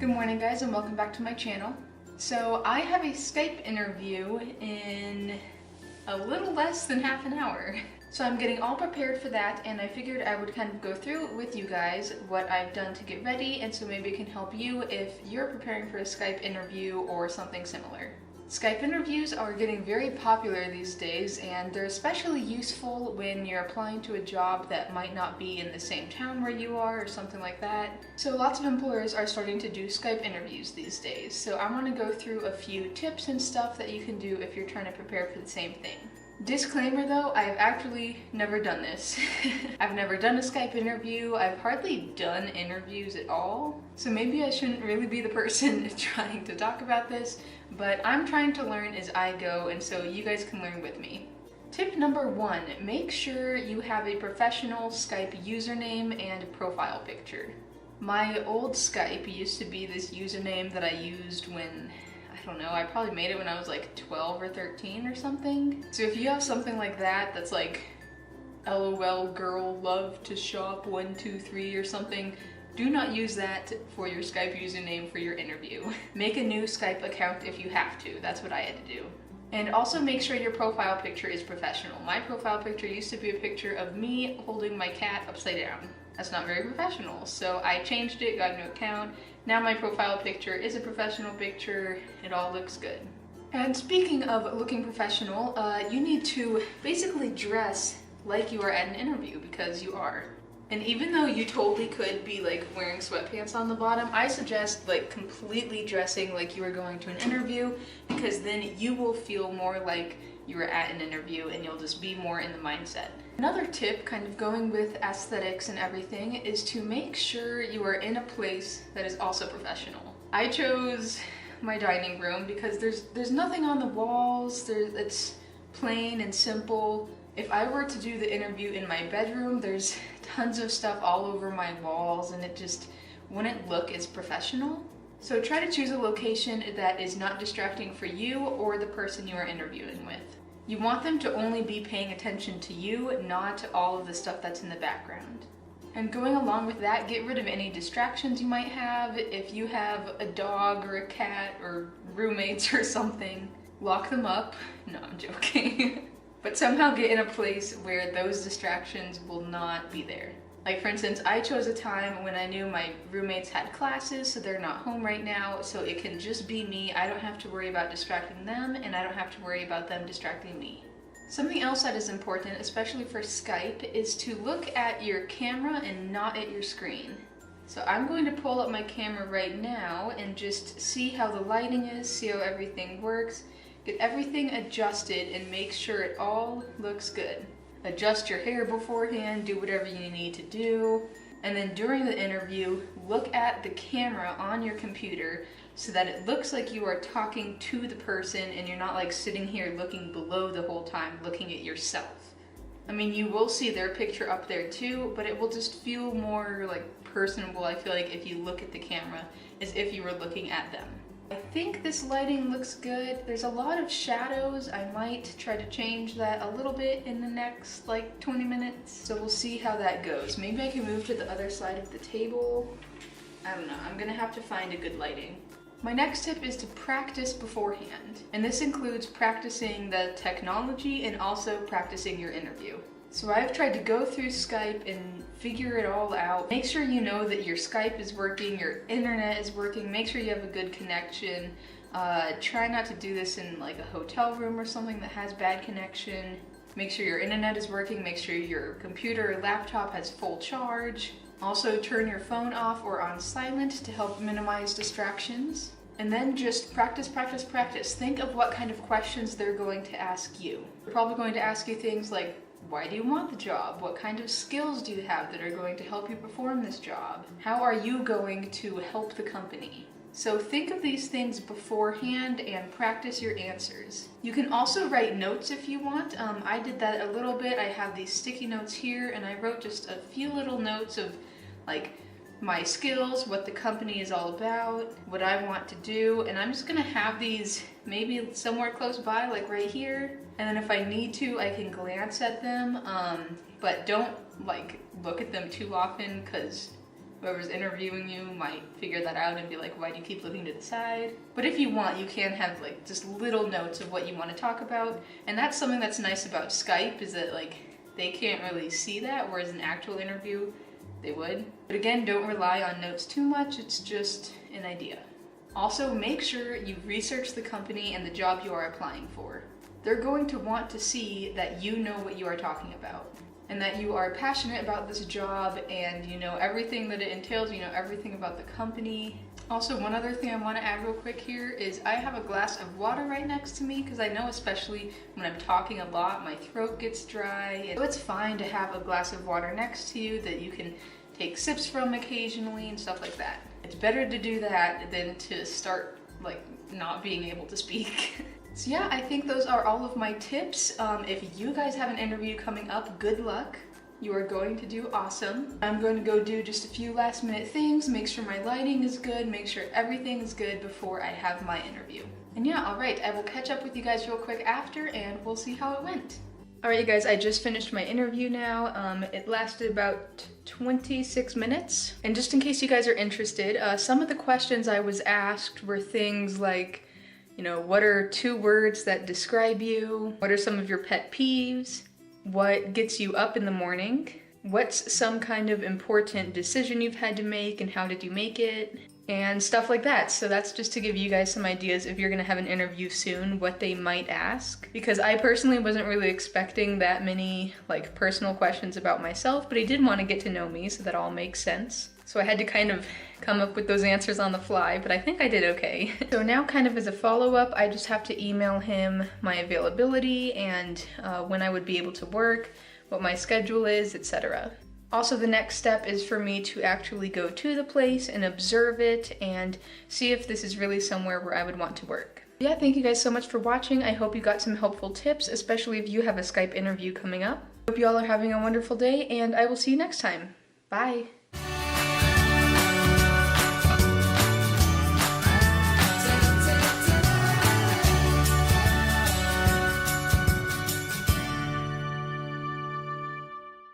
Good morning guys and welcome back to my channel. So I have a Skype interview in a little less than half an hour. So I'm getting all prepared for that and I figured I would kind of go through with you guys what I've done to get ready, and so maybe it can help you if you're preparing for a Skype interview or something similar. Skype interviews are getting very popular these days, and they're especially useful when you're applying to a job that might not be in the same town where you are or something like that. So lots of employers are starting to do Skype interviews these days. So I want to go through a few tips and stuff that you can do if you're trying to prepare for the same thing. Disclaimer though, I've actually never done this. I've never done a Skype interview. I've hardly done interviews at all. So maybe I shouldn't really be the person trying to talk about this, but I'm trying to learn as I go, and so you guys can learn with me. Tip number 1, make sure you have a professional Skype username and profile picture. My old Skype used to be this username that I used when, I don't know, I probably made it when I was like 12 or 13 or something. So if you have something like that that's like LOL girl love to shop 123 or something, do not use that for your Skype username for your interview. Make a new Skype account if you have to. That's what I had to do. And also make sure your profile picture is professional. My profile picture used to be a picture of me holding my cat upside down. That's not very professional, so I changed it, got a new account. Now my profile picture is a professional picture. It all looks good. And speaking of looking professional, you need to basically dress like you are at an interview, because you are. And even though you totally could be like wearing sweatpants on the bottom, I suggest like completely dressing like you are going to an interview, because then you will feel more like you are at an interview and you'll just be more in the mindset. Another tip, kind of going with aesthetics and everything, is to make sure you are in a place that is also professional. I chose my dining room because there's nothing on the walls. It's plain and simple. If I were to do the interview in my bedroom, there's tons of stuff all over my walls and it just wouldn't look as professional. So try to choose a location that is not distracting for you or the person you are interviewing with. You want them to only be paying attention to you, not all of the stuff that's in the background. And going along with that, get rid of any distractions you might have. If you have a dog or a cat or roommates or something, lock them up. No, I'm joking. But somehow get in a place where those distractions will not be there. Like for instance, I chose a time when I knew my roommates had classes, so they're not home right now, so it can just be me. I don't have to worry about distracting them, and I don't have to worry about them distracting me. Something else that is important, especially for Skype, is to look at your camera and not at your screen. So I'm going to pull up my camera right now and just see how the lighting is, see how everything works. Get everything adjusted and make sure it all looks good. Adjust your hair beforehand, do whatever you need to do. And then during the interview, look at the camera on your computer so that it looks like you are talking to the person and you're not like sitting here looking below the whole time, looking at yourself. I mean, you will see their picture up there too, but it will just feel more like personable, I feel like, if you look at the camera as if you were looking at them. I think this lighting looks good. There's a lot of shadows. I might try to change that a little bit in the next like 20 minutes. So we'll see how that goes. Maybe I can move to the other side of the table. I don't know. I'm gonna have to find a good lighting. My next tip is to practice beforehand. And this includes practicing the technology and also practicing your interview. So I've tried to go through Skype and figure it all out. Make sure you know that your Skype is working, your internet is working, make sure you have a good connection. Try not to do this in like a hotel room or something that has bad connection. Make sure your internet is working, make sure your computer or laptop has full charge. Also turn your phone off or on silent to help minimize distractions. And then just practice, practice, practice. Think of what kind of questions they're going to ask you. They're probably going to ask you things like, why do you want the job? What kind of skills do you have that are going to help you perform this job? How are you going to help the company? So think of these things beforehand and practice your answers. You can also write notes if you want. I did that a little bit. I have these sticky notes here and I wrote just a few little notes of like my skills, what the company is all about, what I want to do, and I'm just gonna have these maybe somewhere close by, like right here, and then if I need to, I can glance at them, but don't like look at them too often, because whoever's interviewing you might figure that out and be like, why do you keep looking to the side? But if you want, you can have like just little notes of what you want to talk about. And that's something that's nice about Skype, is that like they can't really see that, whereas an actual interview, they would. But again, don't rely on notes too much, it's just an idea. Also, make sure you research the company and the job you are applying for. They're going to want to see that you know what you are talking about, and that you are passionate about this job and you know everything that it entails, you know everything about the company. Also, one other thing I want to add real quick here is I have a glass of water right next to me, because I know especially when I'm talking a lot, my throat gets dry. So it's fine to have a glass of water next to you that you can take sips from occasionally and stuff like that. It's better to do that than to start like not being able to speak. So yeah, I think those are all of my tips. If you guys have an interview coming up, good luck. You are going to do awesome. I'm going to go do just a few last minute things, make sure my lighting is good, make sure everything is good before I have my interview. And yeah, alright, I will catch up with you guys real quick after and we'll see how it went. Alright you guys, I just finished my interview now. It lasted about 26 minutes. And just in case you guys are interested, some of the questions I was asked were things like, you know, what are 2 words that describe you? What are some of your pet peeves? What gets you up in the morning? What's some kind of important decision you've had to make and how did you make it? And stuff like that. So that's just to give you guys some ideas if you're gonna have an interview soon, what they might ask. Because I personally wasn't really expecting that many like personal questions about myself, but he did want to get to know me, so that all makes sense. So I had to kind of come up with those answers on the fly, but I think I did okay. So now kind of as a follow-up, I just have to email him my availability and when I would be able to work, what my schedule is, etc. Also, the next step is for me to actually go to the place and observe it and see if this is really somewhere where I would want to work. Yeah, thank you guys so much for watching. I hope you got some helpful tips, especially if you have a Skype interview coming up. Hope you all are having a wonderful day, and I will see you next time. Bye!